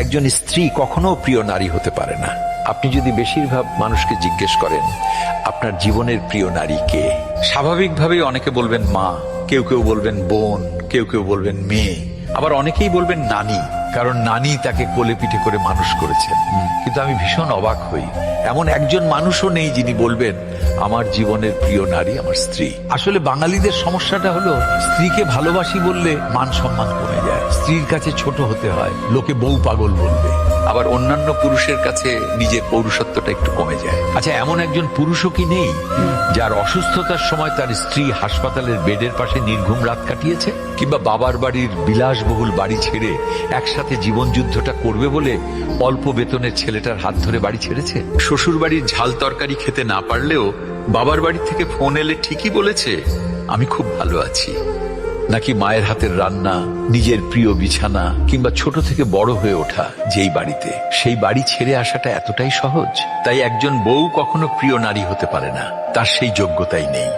একজন স্ত্রী কখনো প্রিয় নারী হতে পারে না। আপনি যদি বেশিরভাগ মানুষকে জিজ্ঞেস করেন আপনার জীবনের প্রিয় নারী কে, স্বাভাবিকভাবেই অনেকে বলবেন মা, কেউ কেউ বলবেন বোন, কেউ কেউ বলবেন মেয়ে, আবার অনেকেই বলবেন নানি, কারণ নানি তাকে কোলে পিঠে করে মানুষ করেছেন। কিন্তু আমি ভীষণ অবাক হই, এমন একজন মানুষও নেই যিনি বলবেন আমার জীবনের প্রিয় নারী আমার স্ত্রী। আসলে বাঙালিদের সমস্যাটা হলো স্ত্রীকে ভালোবাসি বললে মান সম্মান কমে যায়, স্ত্রীর কাছে ছোট হতে হয়, লোকে বউ পাগল বলবে, আবার অন্যান্য পুরুষের কাছে নিজের পৌরুষত্বটা একটু কমে যায়। আচ্ছা, এমন একজন পুরুষও কি নেই যার অসুস্থতার সময় তার স্ত্রী হাসপাতালের বেডের পাশে নির্ঘুম রাত কাটিয়েছে, কিংবা বাবার বাড়ির বিলাসবহুল বাড়ি ছেড়ে একসাথে জীবন যুদ্ধটা করবে বলে অল্প বেতনের ছেলেটার হাত ধরে বাড়ি ছেড়েছে? শ্বশুর বাড়ির ঝাল তরকারি খেতে না পারলেও বাবার বাড়ি থেকে ফোন এলে ঠিকই বলেছে আমি খুব ভালো আছি। নাকি মায়ের হাতের রান্না, নিজের প্রিয় বিছানা, কিংবা ছোট থেকে বড় হয়ে ওঠা যেই বাড়িতে, সেই বাড়ি ছেড়ে আসাটা এতটাই সহজ? তাই একজন বউ কখনো প্রিয় নারী হতে পারে না, তার সেই যোগ্যতাই নেই।